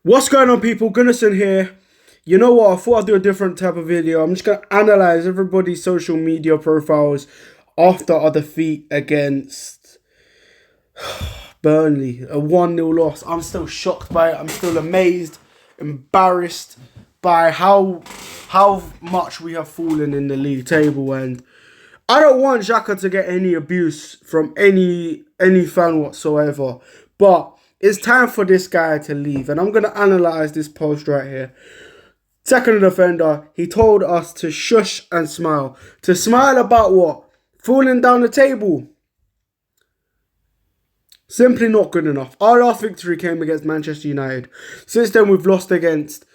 What's going on, people? Gunnison here. You know what? I thought I'd do a different type of video. I'm just going to analyze everybody's social media profiles after our defeat against Burnley. A 1-0 loss. I'm still shocked by it. I'm still amazed, embarrassed by how much we have fallen in the league table. And I don't want Xhaka to get any abuse from any fan whatsoever. But it's time for this guy to leave. And I'm going to analyze this post right here. Second defender, he told us to shush and smile. To smile about what? Falling down the table. Simply not good enough. Our last victory came against Manchester United. Since then, we've lost against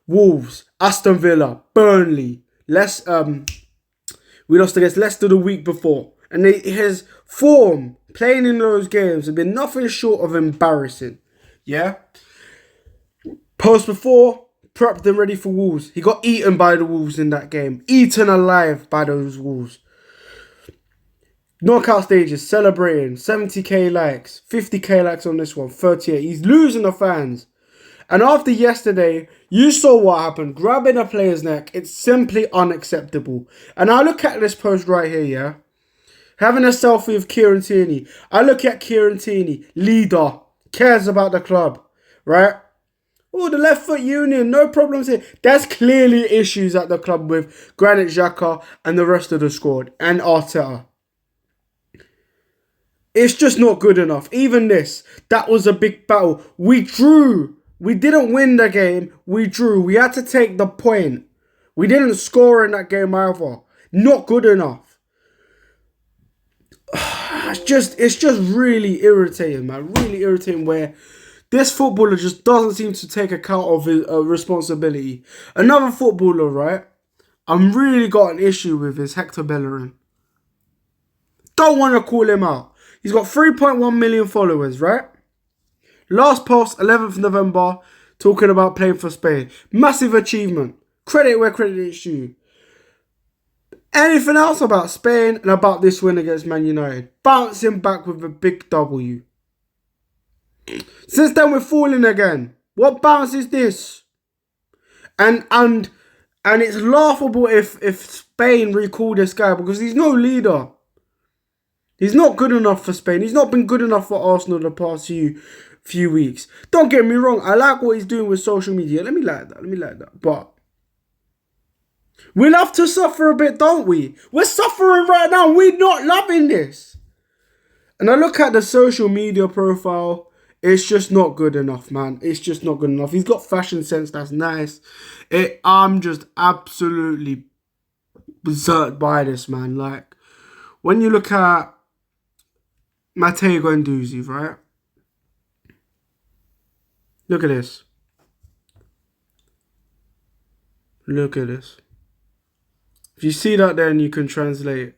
Wolves, Aston Villa, Burnley. We lost against Leicester the week before. And his form playing in those games has been nothing short of embarrassing. Yeah? Post before, prepped and ready for Wolves. He got eaten by the Wolves in that game. Eaten alive by those Wolves. Knockout stages, celebrating. 70k likes. 50k likes on this one. 38. He's losing the fans. And after yesterday, you saw what happened. Grabbing a player's neck. It's simply unacceptable. And I look at this post right here, yeah? Having a selfie of Kieran Tierney. I look at Kieran Tierney, leader, cares about the club, right? Oh, the left foot union, no problems here. There's clearly issues at the club with Granit Xhaka and the rest of the squad and Arteta. It's just not good enough. Even this, that was a big battle. We drew. We didn't win the game. We drew. We had to take the point. We didn't score in that game either. Not good enough. It's just really irritating, man. Really irritating where this footballer just doesn't seem to take account of his responsibility. Another footballer, right? I'm really got an issue with is Hector Bellerin. Don't want to call him out. He's got 3.1 million followers, right? Last post, 11th November, talking about playing for Spain. Massive achievement. Credit where credit is due. Anything else about Spain and about this win against Man United? Bouncing back with a big W. Since then, we're falling again. What bounce is this? And it's laughable if Spain recall this guy because he's no leader. He's not good enough for Spain. He's not been good enough for Arsenal the past few weeks. Don't get me wrong. I like what he's doing with social media. Let me like that. But we love to suffer a bit, don't we? We're suffering right now. We're not loving this. And I look at the social media profile. It's just not good enough, man. It's just not good enough. He's got fashion sense. That's nice. I'm just absolutely berserked by this, man. Like, when you look at Matteo Guendouzi, right? Look at this. Look at this. If you see that, then you can translate.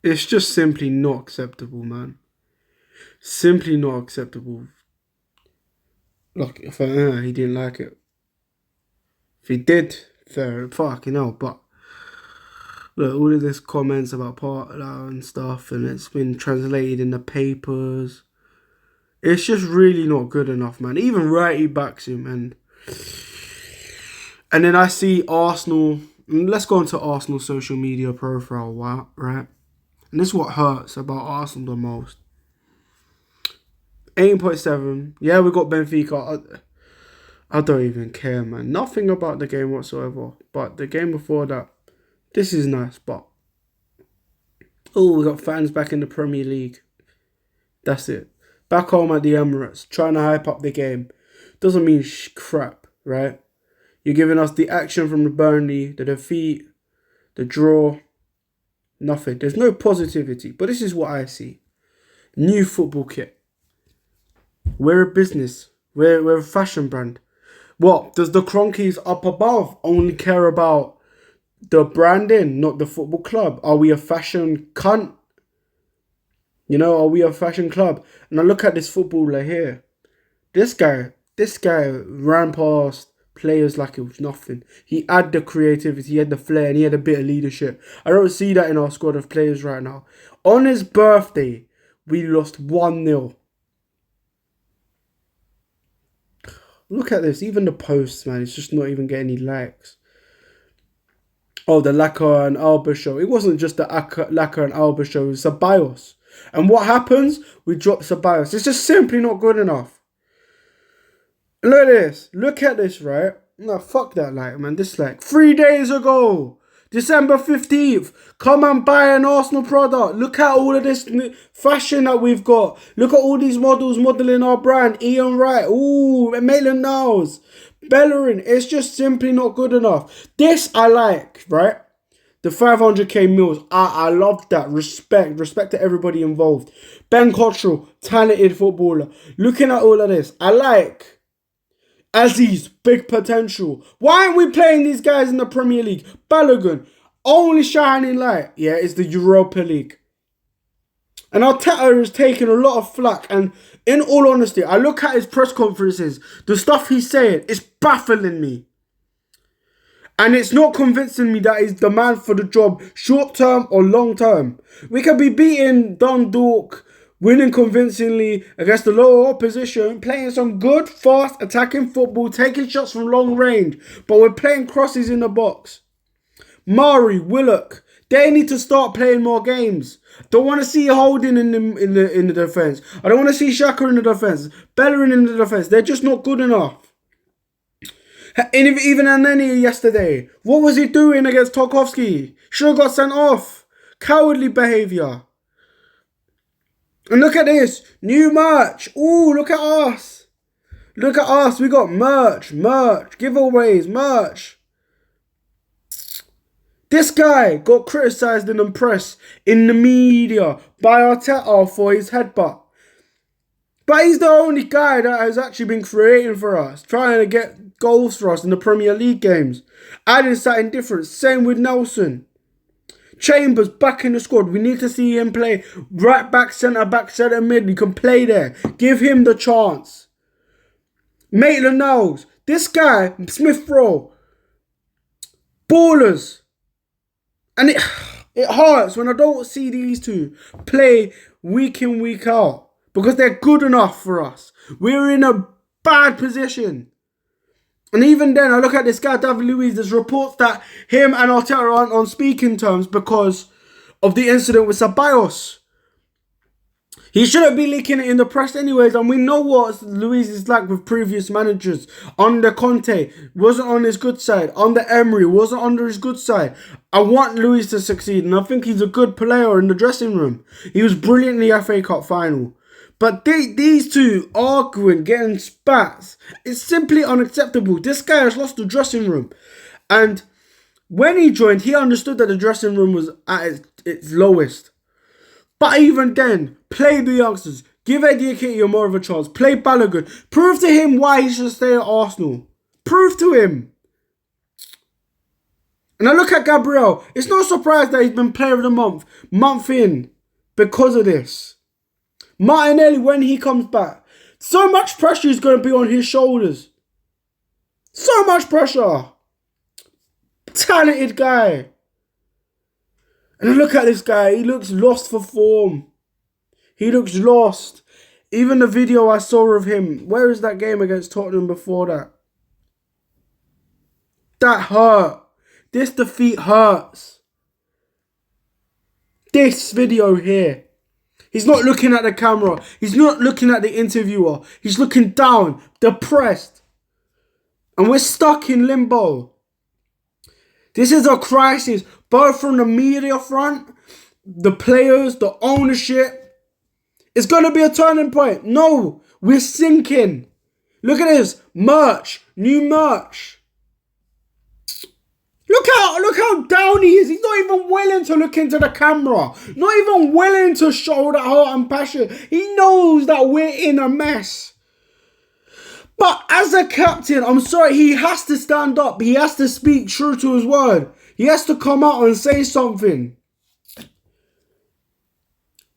It's just simply not acceptable, man. Simply not acceptable. Look, if he didn't like it. If he did, fair, fucking hell. But look, all of this comments about Partler and stuff, and it's been translated in the papers. It's just really not good enough, man. Even Righty backs him, and then I see Arsenal. Let's go into Arsenal's social media profile, right? And this is what hurts about Arsenal the most. 18.7. Yeah, we got Benfica. I don't even care, man. Nothing about the game whatsoever. But the game before that, this is nice. But oh, we got fans back in the Premier League. That's it. Back home at the Emirates, trying to hype up the game. Doesn't mean crap, right? You're giving us the action from the Burnley, the defeat, the draw. Nothing. There's no positivity. But this is what I see. New football kit. We're a business. We're a fashion brand. What? Does the Cronkies up above only care about the branding, not the football club? Are we a fashion cunt? You know, are we a fashion club? And I look at this footballer here. This guy ran past players like it was nothing. He had the creativity, he had the flair, and he had a bit of leadership. I don't see that in our squad of players right now. On his birthday, we lost 1-0. Look at this. Even the posts, man. It's just not even getting any likes. Oh, the Laka and Alba show. It wasn't just the Laka and Alba show. It's Ceballos. And what happens? We drop Ceballos. It's just simply not good enough. Look at this. Look at this, right? No, fuck that like, man. This like 3 days ago. December 15th. Come and buy an Arsenal product. Look at all of this fashion that we've got. Look at all these models modelling our brand. Ian Wright. Ooh, Maitland-Niles. Bellerin. It's just simply not good enough. This I like, right? The 500k mils. I love that. Respect. Respect to everybody involved. Ben Cottrell. Talented footballer. Looking at all of this. I like. Aziz, big potential. Why aren't we playing these guys in the Premier League? Balogun, only shining light, yeah, is the Europa League. And Arteta has taken a lot of flack. And in all honesty, I look at his press conferences. The stuff he's saying is baffling me. And it's not convincing me that he's the man for the job, short term or long term. We could be beating Dundalk, winning convincingly against the lower opposition, playing some good, fast, attacking football, taking shots from long range, but we're playing crosses in the box. Mari, Willock, they need to start playing more games. Don't want to see Holding in the defence. I don't want to see Xhaka in the defence. Bellerin in the defence. They're just not good enough. And even Anani yesterday, what was he doing against Tarkowski? Should have got sent off. Cowardly behaviour. And look at this. New merch. Ooh, look at us. Look at us. We got merch. Giveaways. Merch. This guy got criticised in the press, in the media, by Arteta for his headbutt. But he's the only guy that has actually been creating for us, trying to get goals for us in the Premier League games. Adding something different. Same with Nelson. Chambers back in the squad. We need to see him play right back, centre mid. He can play there. Give him the chance. Maitland-Niles. This guy, Smith-Rowe. Ballers. And it hurts when I don't see these two play week in, week out. Because they're good enough for us. We're in a bad position. And even then, I look at this guy, David Luiz. There's reports that him and Arteta aren't on speaking terms because of the incident with Ceballos. He shouldn't be leaking it in the press anyways. And we know what Luiz is like with previous managers. Under Conte, wasn't on his good side. Under Emery, wasn't under his good side. I want Luiz to succeed. And I think he's a good player in the dressing room. He was brilliant in the FA Cup final. But these two arguing, getting spats, it's simply unacceptable. This guy has lost the dressing room. And when he joined, he understood that the dressing room was at its lowest. But even then, play the youngsters. Give Eddie Nketiah more of a chance. Play Balogun. Prove to him why he should stay at Arsenal. Prove to him. And I look at Gabriel. It's no surprise that he's been player of the month in, because of this. Martinelli, when he comes back, so much pressure is going to be on his shoulders. So much pressure. Talented guy. And I look at this guy. He looks lost for form. He looks lost. Even the video I saw of him. Where is that game against Tottenham before that? That hurt. This defeat hurts. This video here. He's not looking at the camera. He's not looking at the interviewer. He's looking down, depressed. And we're stuck in limbo. This is a crisis, both from the media front, the players, the ownership. It's going to be a turning point. No, we're sinking. Look at this. Merch. New merch. Look how down he is. He's not even willing to look into the camera. Not even willing to show that heart and passion. He knows that we're in a mess. But as a captain, I'm sorry, he has to stand up. He has to speak true to his word. He has to come out and say something.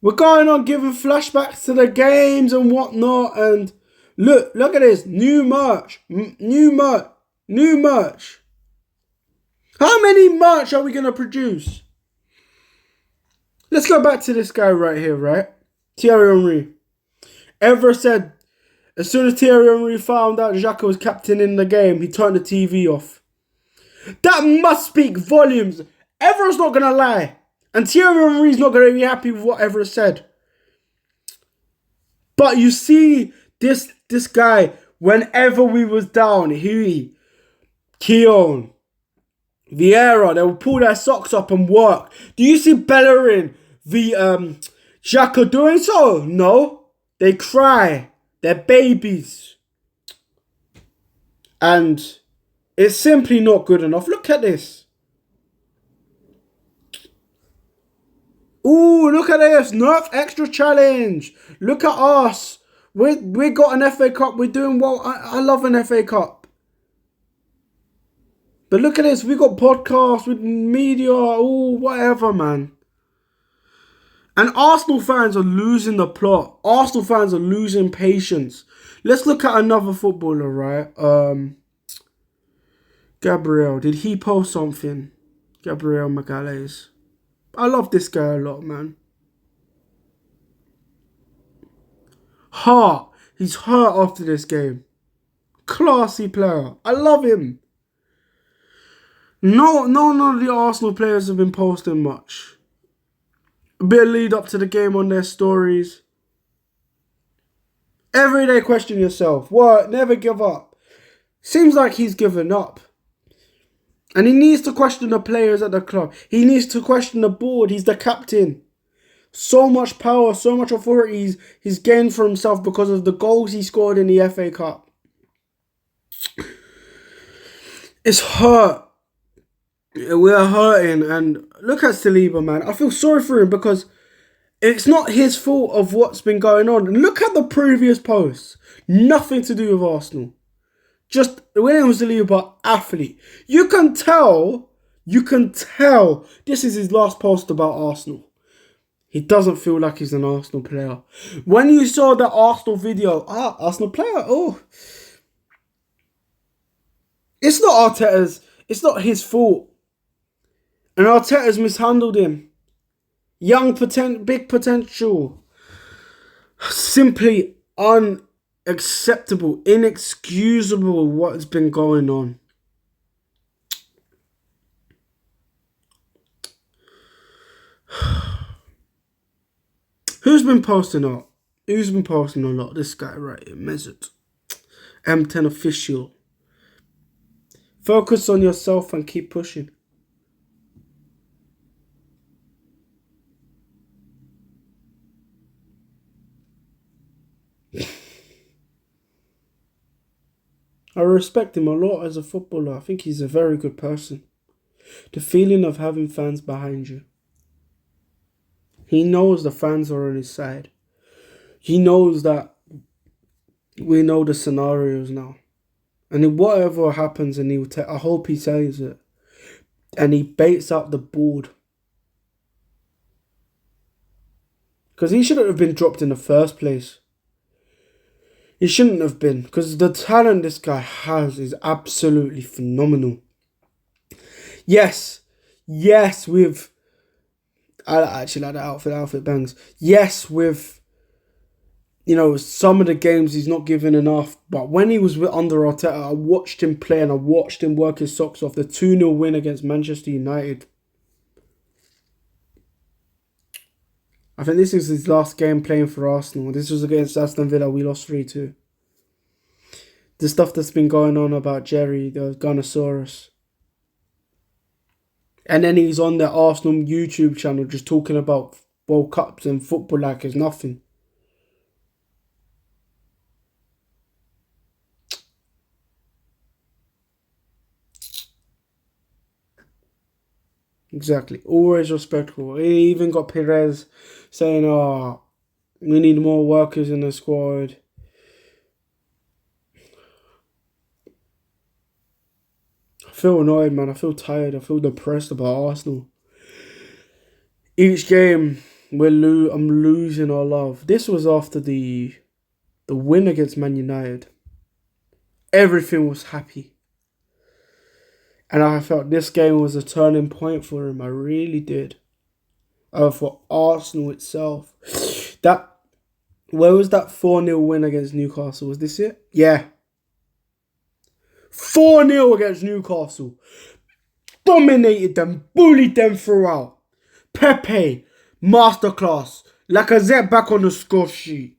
We're going on giving flashbacks to the games and whatnot. And look at this. New merch. New merch. How many merch are we going to produce? Let's go back to this guy right here, right? Thierry Henry. Ever said As soon as Thierry Henry found out Xhaka was captain in the game, he turned the TV off. That must speak volumes. Everyone's not going to lie. And Thierry Henry's not going to be happy with what Evra said. But you see this guy, whenever we was down, Huey, Keown, Vieira, they would pull their socks up and work. Do you see Bellerin, Xhaka doing so? No. They cry. They're babies. And it's simply not good enough. Look at this. Ooh, look at this. Nerf extra challenge. Look at us. We got an FA Cup. We're doing well. I love an FA Cup. But look at this. We got podcasts with media. Ooh, whatever, man. And Arsenal fans are losing the plot. Arsenal fans are losing patience. Let's look at another footballer, right? Gabriel. Did he post something? Gabriel Magalhaes. I love this guy a lot, man. Heart. He's hurt after this game. Classy player. I love him. None of the Arsenal players have been posting much. A bit of lead up to the game on their stories. Every day question yourself. What? Never give up. Seems like he's given up. And he needs to question the players at the club. He needs to question the board. He's the captain. So much power, so much authority he's gained for himself because of the goals he scored in the FA Cup. It's hurt. We're hurting. And look at Saliba, man. I feel sorry for him because it's not his fault of what's been going on. Look at the previous posts. Nothing to do with Arsenal. Just William Saliba, athlete. You can tell this is his last post about Arsenal. He doesn't feel like he's an Arsenal player. When you saw the Arsenal video, Arsenal player, it's not Arteta's, it's not his fault. And Arteta's mishandled him. Young big potential. Simply unacceptable, inexcusable what has been going on. Who's been posting a lot? Who's been posting a lot? This guy right here, Mesut. M10 official. Focus on yourself and keep pushing. I respect him a lot as a footballer. I think he's a very good person. The feeling of having fans behind you. He knows the fans are on his side. He knows that we know the scenarios now. And whatever happens, and I hope he says it. And he baits out the board. Because he shouldn't have been dropped in the first place. He shouldn't have been. Because the talent this guy has is absolutely phenomenal. Yes, with... I actually like that outfit bangs. Yes, with, some of the games he's not given enough. But when he was under Arteta, I watched him play and I watched him work his socks off. The 2-0 win against Manchester United. I think this is his last game playing for Arsenal. This was against Aston Villa. We lost 3-2. The stuff that's been going on about Jerry, the Gunnosaurus. And then he's on the Arsenal YouTube channel just talking about World Cups and football like it's nothing. Exactly. Always respectful. He even got Perez saying, we need more workers in the squad. I feel annoyed, man. I feel tired. I feel depressed about Arsenal. Each game, I'm losing our love. This was after the win against Man United. Everything was happy. And I felt this game was a turning point for him. I really did. For Arsenal itself. That Where was that 4-0 win against Newcastle? Was this it? Yeah. 4-0 against Newcastle. Dominated them, bullied them throughout. Pepe, masterclass. Lacazette back on the score sheet.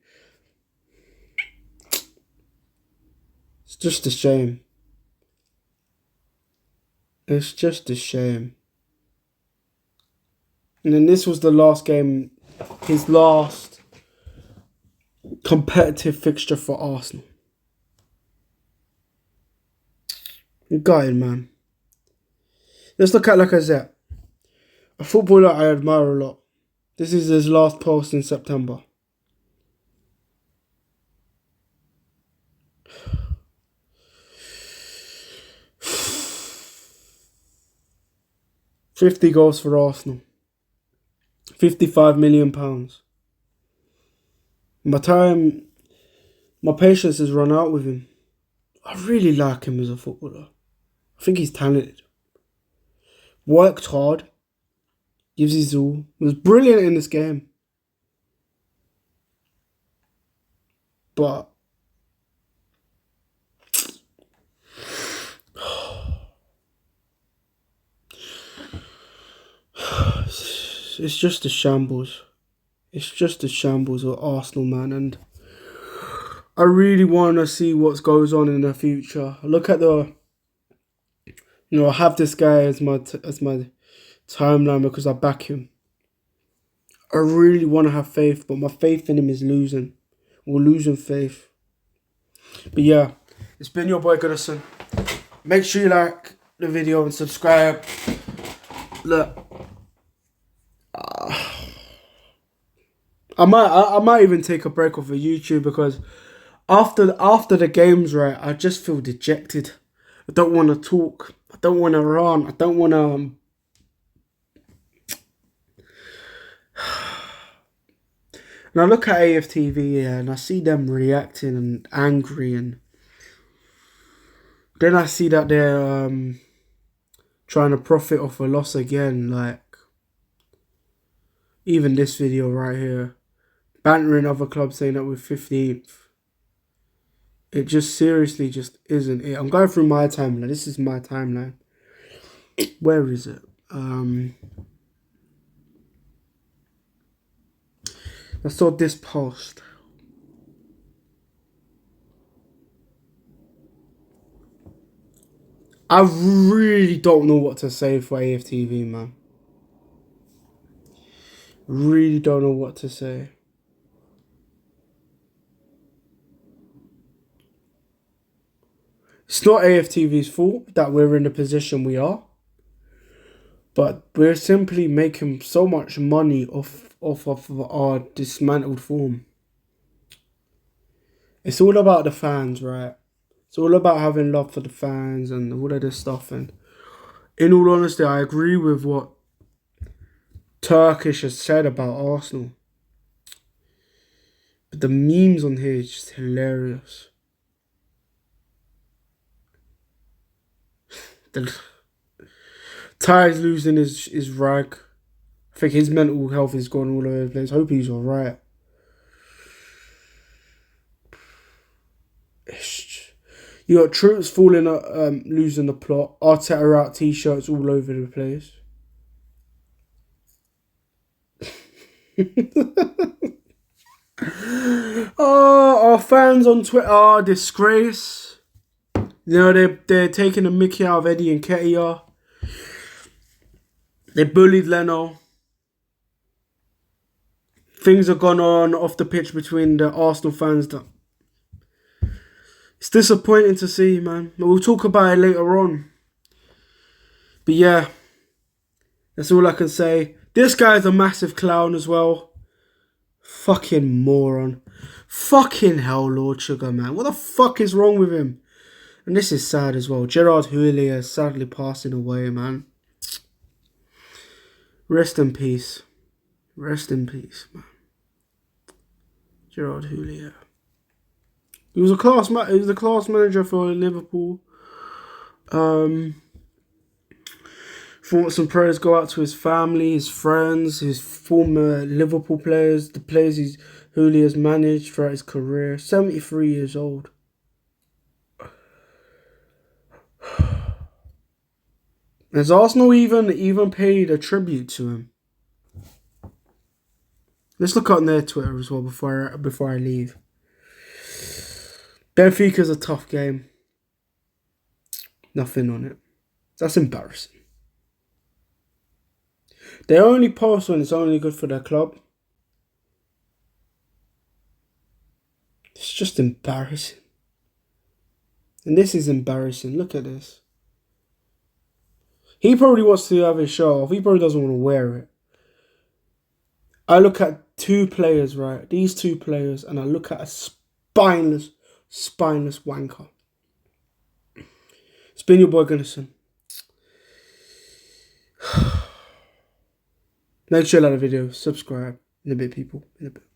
It's just a shame. It's just a shame. And then this was the last game, his last competitive fixture for Arsenal. You got it, man. Let's look at Lacazette. A footballer I admire a lot. This is his last post in September. £50 goals for Arsenal. £55 million. My patience has run out with him. I really like him as a footballer. I think he's talented. Worked hard. Gives his all. Was brilliant in this game. But it's just a shambles. It's just a shambles with Arsenal, man. And I really want to see what goes on in the future. I look at I have this guy as my timeline because I back him. I really want to have faith, but my faith in him is losing. We're losing faith. But yeah, it's been your boy Goodison. Make sure you like the video and subscribe. Look, I might even take a break off of YouTube because after the games, right, I just feel dejected. I don't want to talk. I don't want to run. I don't want to. And I look at AFTV and I see them reacting and angry, and then I see that they're trying to profit off a loss again. Like even this video right here, bantering other clubs saying that we're 15th. It just seriously just isn't it. I'm going through my timeline. This is my timeline. Where is it? I saw this post. I really don't know what to say for AFTV, man. Really don't know what to say. It's not AFTV's fault that we're in the position we are. But we're simply making so much money off of our dismantled form. It's all about the fans, right? It's all about having love for the fans and all of this stuff. And in all honesty, I agree with what Turkish has said about Arsenal. But the memes on here is just hilarious. Ty's losing his rag. I think his mental health is gone all over the place. Hope he's alright. You got troops falling, losing the plot. Arteta out t-shirts all over the place. Oh, our fans on Twitter are a disgrace. You know, they're taking a mickey out of Eddie and Ketia. They bullied Leno. Things have gone on off the pitch between the Arsenal fans. It's disappointing to see, man. But we'll talk about it later on. But yeah, that's all I can say. This guy's a massive clown as well. Fucking moron. Fucking hell, Lord Sugar, man. What the fuck is wrong with him? And this is sad as well. Gerard Houllier is sadly passing away, man. Rest in peace. Rest in peace, man. Gerard Houllier. He was a class manager for Liverpool. Thoughts and prayers go out to his family, his friends, his former Liverpool players, the players who he has managed throughout his career. 73 years old. Has Arsenal even paid a tribute to him? Let's look on their Twitter as well before I leave. Benfica's a tough game. Nothing on it. That's embarrassing. They only post when it's only good for their club. It's just embarrassing. And this is embarrassing. Look at this. He probably wants to have his show off. He probably doesn't want to wear it. I look at two players, right? These two players, and I look at a spineless wanker. It's been your boy Gunnison. Make sure you like the video, subscribe. In a bit, people. In a bit.